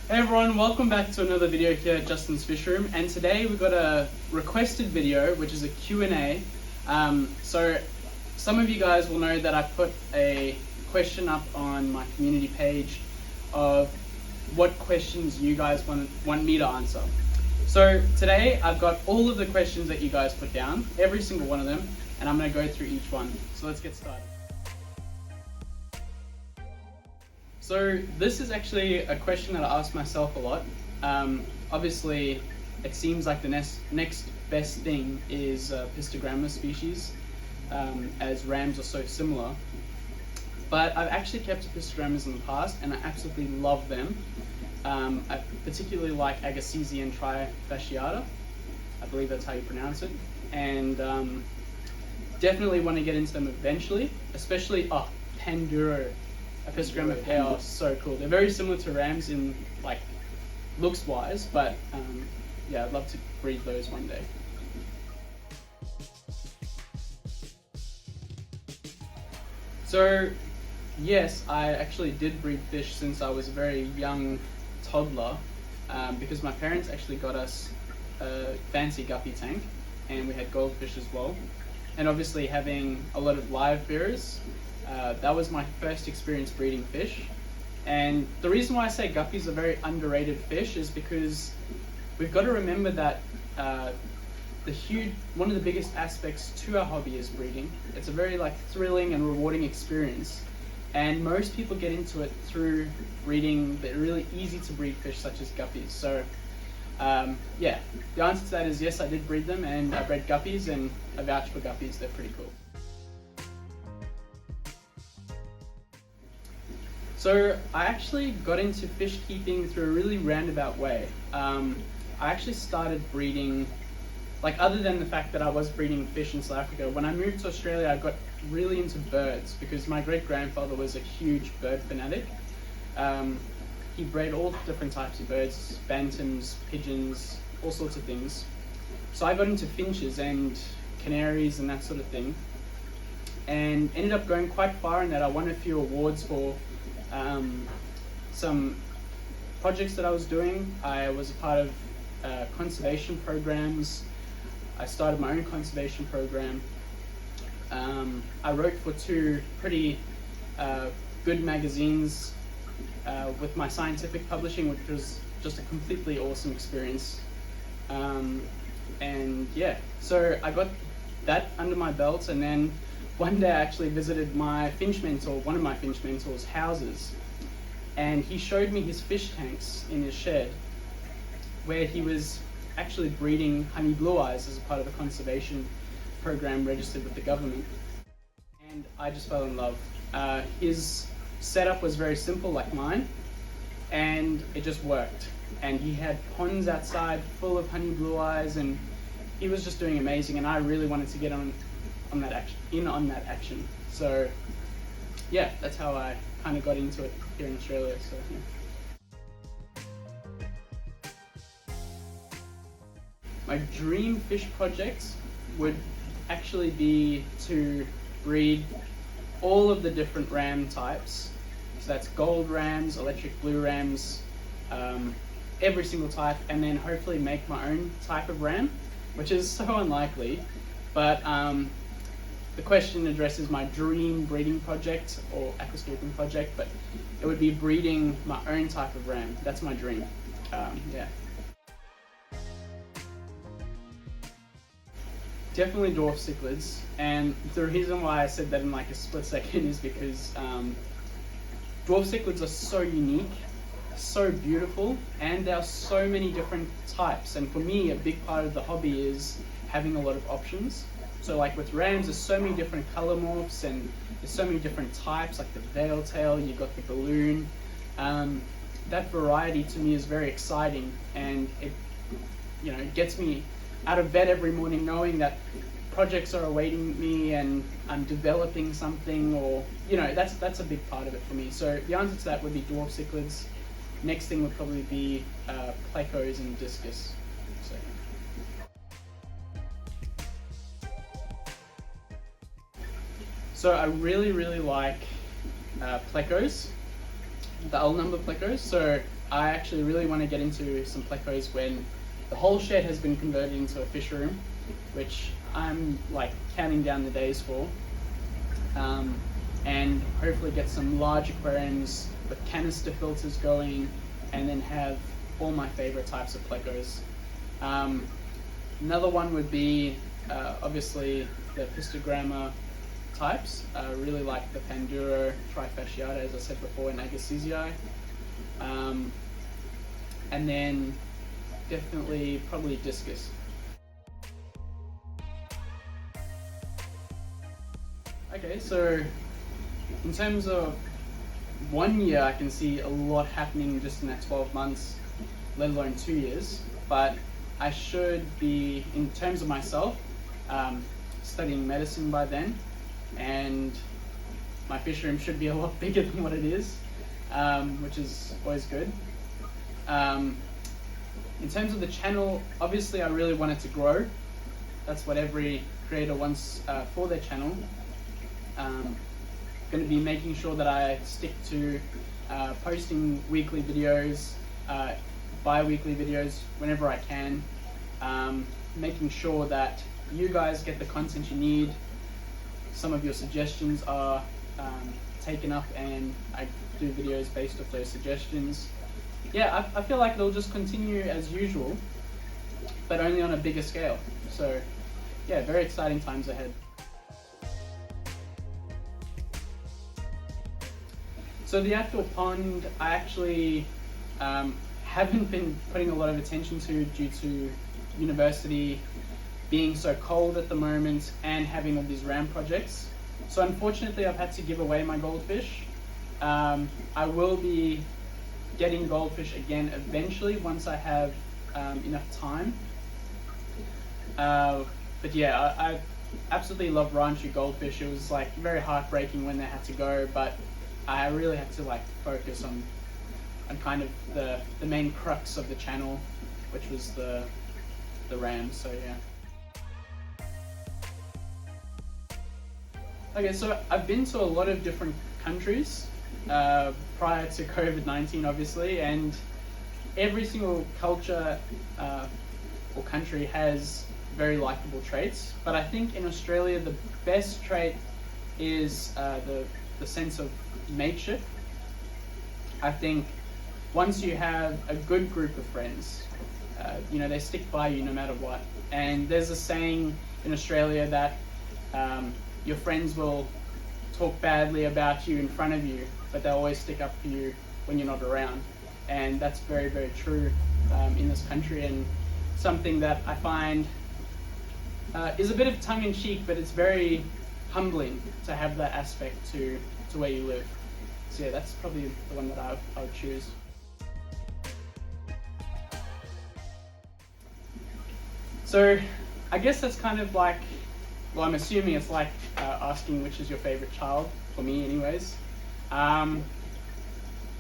Hey everyone, welcome back to another video here at Justin's Fish Room, and today we've got a requested video which is a Q&A. So some of you guys will know that I put a question up on my community page of what questions you guys want me to answer. So today I've got all of the questions that you guys put down, every single one of them, and I'm going to go through each one. So let's get started. So this is actually a question that I ask myself a lot. Obviously, it seems like the next best thing is APISTOGRAMMAS species, as rams are so similar. But I've actually kept APISTOGRAMMAS in the past, and I absolutely love them. I particularly like Agassizian trifasciata. I believe that's how you pronounce it. And definitely want to get into them eventually, especially Panduro. APISTOGRAMMA pair are so cool. They're very similar to rams in like looks wise, but yeah, I'd love to breed those one day. So yes, I actually did breed fish since I was a very young toddler, because my parents actually got us a fancy guppy tank, and we had goldfish as well. And obviously having a lot of live bearers, that was my first experience breeding fish. And the reason why I say guppies are very underrated fish is because we've got to remember that one of the biggest aspects to our hobby is breeding. It's a very thrilling and rewarding experience, and most people get into it through breeding the really easy to breed fish such as guppies. So yeah, the answer to that is yes, I did breed them, and I bred guppies, and I vouch for guppies. They're pretty cool. So I actually got into fish keeping through a really roundabout way. I actually started breeding, other than the fact that I was breeding fish in South Africa, when I moved to Australia I got really into birds because my great-grandfather was a huge bird fanatic. He bred all different types of birds, bantams, pigeons, all sorts of things. So I got into finches and canaries and that sort of thing, and ended up going quite far in that. I won a few awards for some projects that I was doing. I was a part of conservation programs. I started my own conservation program. I wrote for two pretty good magazines with my scientific publishing, which was just a completely awesome experience. And yeah, so I got that under my belt, and then one day I actually visited my finch mentor, one of my finch mentor's houses, and he showed me his fish tanks in his shed where he was actually breeding honey blue eyes as a part of a conservation program registered with the government. And I just fell in love. His setup was very simple like mine, and it just worked. And he had ponds outside full of honey blue eyes, and he was just doing amazing, and I really wanted to get on that action. So yeah, that's how I kind of got into it here in Australia. So yeah. My dream fish project would actually be to breed all of the different ram types. So that's gold rams, electric blue rams, every single type, and then hopefully make my own type of ram, which is so unlikely, but the question addresses my dream breeding project or aquascaping project, but it would be breeding my own type of ram. That's my dream. Yeah. Definitely dwarf cichlids, and the reason why I said that in a split second is because dwarf cichlids are so unique, so beautiful, and there are so many different types. And for me, a big part of the hobby is having a lot of options. So with rams, there's so many different color morphs, and there's so many different types, like the veil tail, you've got the balloon. That variety to me is very exciting, and it gets me out of bed every morning knowing that projects are awaiting me and I'm developing something, or that's a big part of it for me. So the answer to that would be dwarf cichlids. Next thing would probably be plecos and discus. So I really like plecos, the L number plecos. So I actually really want to get into some plecos when the whole shed has been converted into a fish room, which I'm like counting down the days for, and hopefully get some large aquariums with canister filters going, and then have all my favorite types of plecos. Another one would be obviously the APISTOGRAMMA types. I really like the Panduro, Trifasciata, as I said before, and Agassizii. And then definitely probably discus. Okay, so in terms of 1 year, I can see a lot happening just in that 12 months, let alone 2 years. But I should be, in terms of myself, studying medicine by then, and my fish room should be a lot bigger than what it is, which is always good. In terms of the channel, obviously I really want it to grow. That's what every creator wants for their channel. Going to be making sure that I stick to posting weekly videos, bi-weekly videos whenever I can, making sure that you guys get the content you need. Some of your suggestions are taken up, and I do videos based off those suggestions. Yeah, I feel like it'll just continue as usual, but only on a bigger scale. So yeah, very exciting times ahead. So the outdoor pond, I actually haven't been putting a lot of attention to due to university being so cold at the moment and having all these ram projects. So unfortunately I've had to give away my goldfish. I will be getting goldfish again eventually once I have enough time. But yeah, I absolutely love ranchu goldfish. It was like very heartbreaking when they had to go, but I really had to like focus on kind of the main crux of the channel, which was the rams. So yeah. Okay, so I've been to a lot of different countries prior to COVID-19, obviously, and every single culture or country has very likable traits. But I think in Australia the best trait is the sense of mateship. I think once you have a good group of friends, you know, they stick by you no matter what. And there's a saying in Australia that your friends will talk badly about you in front of you, but they'll always stick up for you when you're not around. And that's very, very true in this country, and something that I find is a bit of tongue-in-cheek, but it's very humbling to have that aspect to where you live. So yeah, that's probably the one that I would choose. So I guess that's kind of like, well, I'm assuming it's like asking which is your favorite child, for me anyways.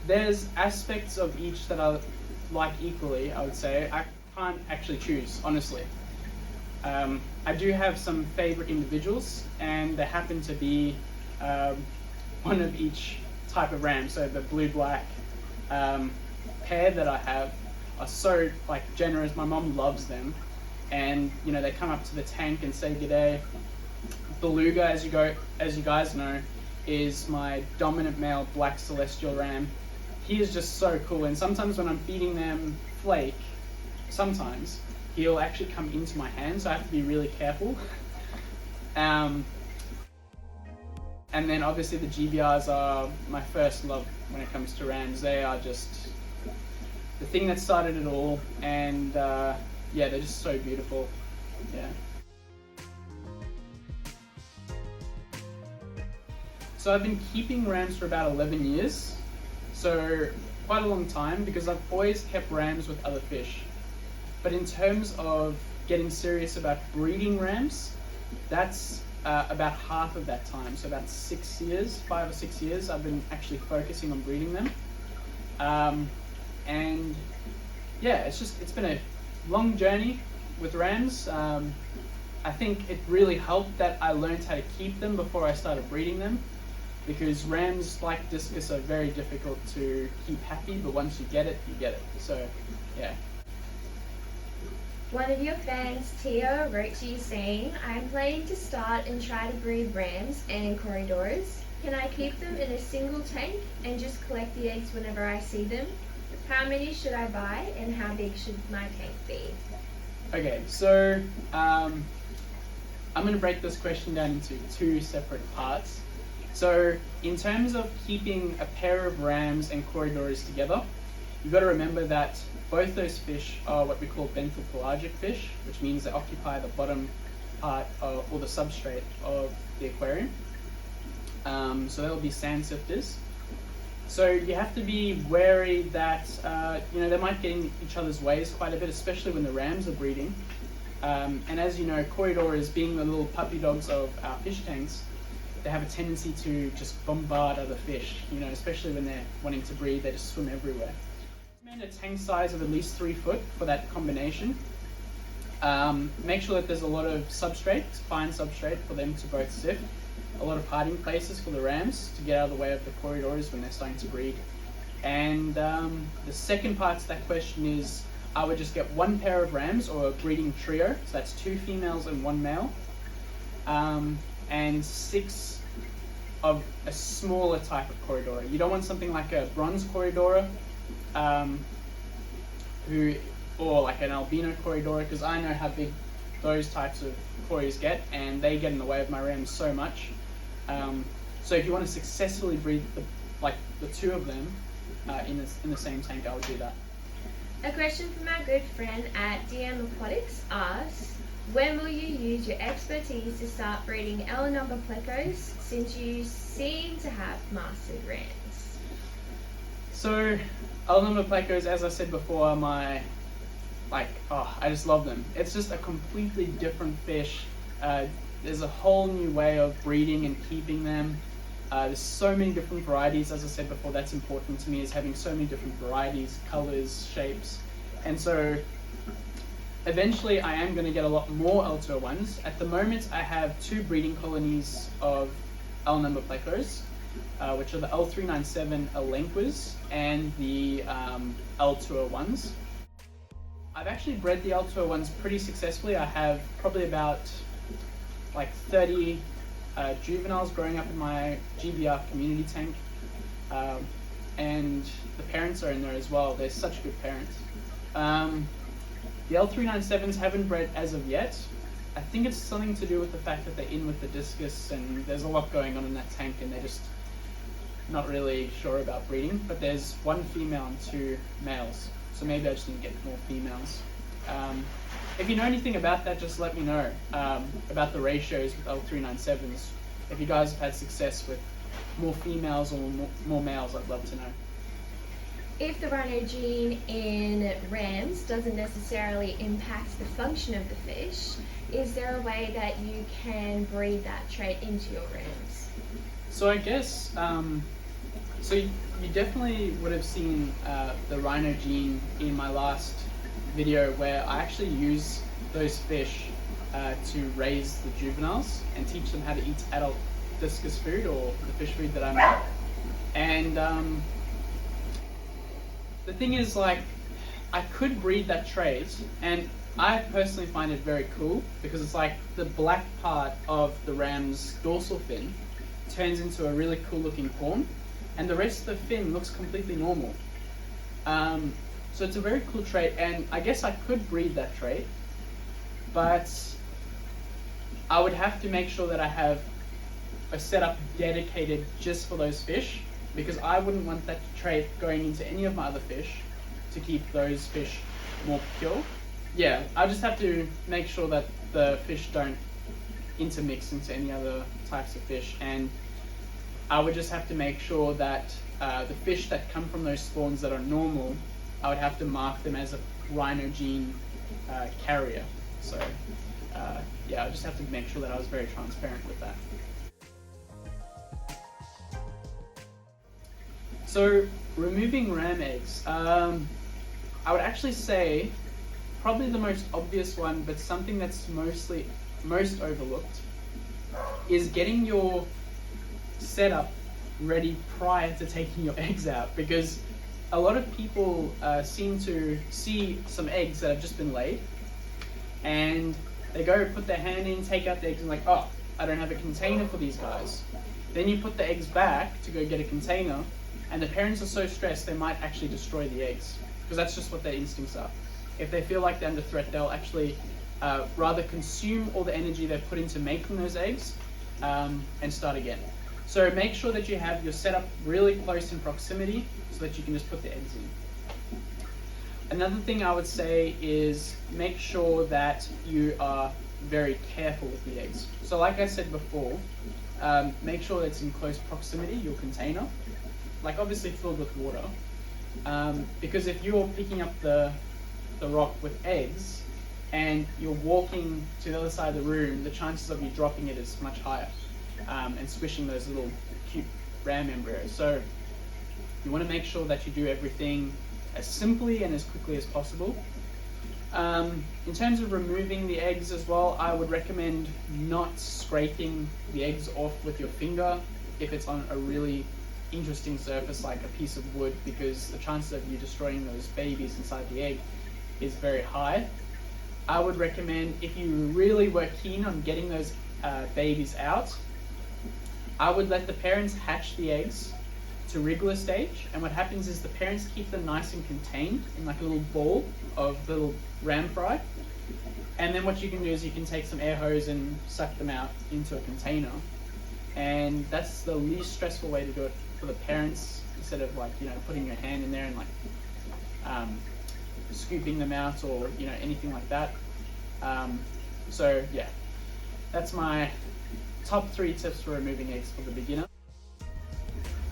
There's aspects of each that I like equally, I would say. I can't actually choose, honestly. I do have some favorite individuals, and they happen to be one of each type of ram. So the blue-black pair that I have are so like generous. My mom loves them, and you know, they come up to the tank and say g'day. Beluga, as you guys know, is my dominant male black celestial ram. He is just so cool, and sometimes when I'm feeding them flake, sometimes he'll actually come into my hand, so I have to be really careful. And then obviously the GBRs are my first love when it comes to rams. They are just the thing that started it all, and yeah, they're just so beautiful. Yeah. So I've been keeping rams for about 11 years, so quite a long time, because I've always kept rams with other fish. But in terms of getting serious about breeding rams, that's about half of that time. So about 6 years, 5 or 6 years, I've been actually focusing on breeding them. And yeah, it's been a long journey with rams. I think it really helped that I learned how to keep them before I started breeding them. because rams, like discus, are very difficult to keep happy, but once you get it, you get it. So yeah. One of your fans, Tia, wrote to you saying, I'm planning to start and try to breed rams and corridoras. Can I keep them in a single tank and just collect the eggs whenever I see them? How many should I buy and how big should my tank be? Okay, so I'm going to break this question down into two separate parts. So in terms of keeping a pair of rams and corridoras together, you've got to remember that both those fish are what we call benthopelagic fish, which means they occupy the bottom part of, or the substrate of the aquarium. So they'll be sand sifters. So you have to be wary that they might get in each other's ways quite a bit, especially when the rams are breeding. And as you know, corridoras, being the little puppy dogs of our fish tanks, they have a tendency to just bombard other fish. Especially when they're wanting to breed, they just swim everywhere. A tank size of at least 3 foot for that combination. Make sure that there's a lot of substrate, fine substrate, for them to both sift. A lot of hiding places for the rams to get out of the way of the corridors when they're starting to breed. And the second part to that question is, I would just get 1 pair of rams, or a breeding trio, so that's 2 females and 1 male, and 6 of a smaller type of corridora. You don't want something like a bronze corridora, or like an albino corridora, because I know how big those types of corys get, and they get in the way of my rams so much. So if you want to successfully breed the 2 of them in the same tank, I would do that. A question from our good friend at DM Aquatics asks, when will you use your expertise to start breeding L number plecos, since you seem to have mastered rams? So L number plecos, as I said before, are my, I just love them. It's just a completely different fish. There's a whole new way of breeding and keeping them. There's so many different varieties. As I said before, that's important to me, is having so many different varieties, colors, shapes. And so eventually I am going to get a lot more L201s. At the moment I have 2 breeding colonies of L number plecos, which are the L397 elenquas and the L201s. I've actually bred the L201s pretty successfully. I have probably about 30 juveniles growing up in my GBR community tank, and the parents are in there as well. They're such good parents. The L397s haven't bred as of yet. I think it's something to do with the fact that they're in with the discus, and there's a lot going on in that tank, and they're just not really sure about breeding. But there's 1 female and 2 males, so maybe I just need to get more females. If you know anything about that, just let me know, about the ratios with L397s. If you guys have had success with more females or more males, I'd love to know. If the rhino gene in rams doesn't necessarily impact the function of the fish, is there a way that you can breed that trait into your rams? So I guess, so you definitely would have seen the rhino gene in my last video, where I actually use those fish to raise the juveniles and teach them how to eat adult discus food, or the fish food that I make. And the thing is, I could breed that trait, and I personally find it very cool, because it's like the black part of the ram's dorsal fin turns into a really cool looking horn, and the rest of the fin looks completely normal. So it's a very cool trait, and I guess I could breed that trait, but I would have to make sure that I have a setup dedicated just for those fish, because I wouldn't want that trait going into any of my other fish to keep those fish more pure. Yeah, I just have to make sure that the fish don't intermix into any other types of fish, and I would just have to make sure that the fish that come from those spawns that are normal, I would have to mark them as a rhino gene carrier. So yeah, I just have to make sure that I was very transparent with that. So removing ram eggs, I would actually say probably the most obvious one, but something that's most overlooked, is getting your setup ready prior to taking your eggs out, because a lot of people seem to see some eggs that have just been laid, and they go put their hand in, take out the eggs, and like, oh, I don't have a container for these guys. Then you put the eggs back to go get a container, and the parents are so stressed they might actually destroy the eggs, because that's just what their instincts are. If they feel like they're under threat, they'll actually rather consume all the energy they've put into making those eggs and start again. So make sure that you have your setup really close in proximity so that you can just put the eggs in. Another thing I would say is make sure that you are very careful with the eggs. So like I said before, make sure that it's in close proximity, your container, like obviously filled with water, because if you're picking up the rock with eggs and you're walking to the other side of the room, the chances of you dropping it is much higher, and squishing those little cute ram embryos. So you want to make sure that you do everything as simply and as quickly as possible. In terms of removing the eggs as well, I would recommend not scraping the eggs off with your finger if it's on a really interesting surface like a piece of wood, because the chances of you destroying those babies inside the egg is very high. I would recommend, if you really were keen on getting those babies out, I would let the parents hatch the eggs to wriggler stage, and what happens is the parents keep them nice and contained in like a little ball of the little ram fry, and then what you can do is you can take some air hose and suck them out into a container, and that's the least stressful way to do it for the parents, instead of like, you know, putting your hand in there and like scooping them out, or, you know, anything like that. So yeah, that's my top 3 tips for removing eggs for the beginner.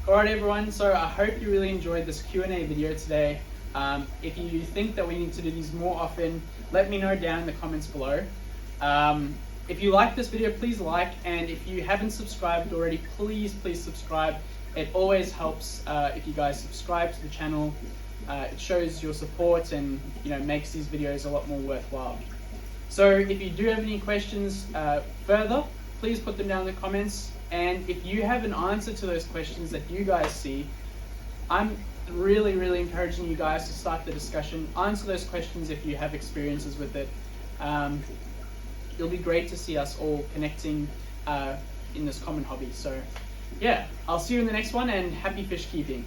Alright everyone, so I hope you really enjoyed this Q&A video today. If you think that we need to do these more often, let me know down in the comments below. If you like this video, please like, and if you haven't subscribed already, please subscribe. It always helps if you guys subscribe to the channel. It shows your support and, you know, makes these videos a lot more worthwhile. So if you do have any questions further, please put them down in the comments. And if you have an answer to those questions that you guys see, I'm really encouraging you guys to start the discussion. Answer those questions if you have experiences with it. It'll be great to see us all connecting in this common hobby. So yeah, I'll see you in the next one, and happy fish keeping.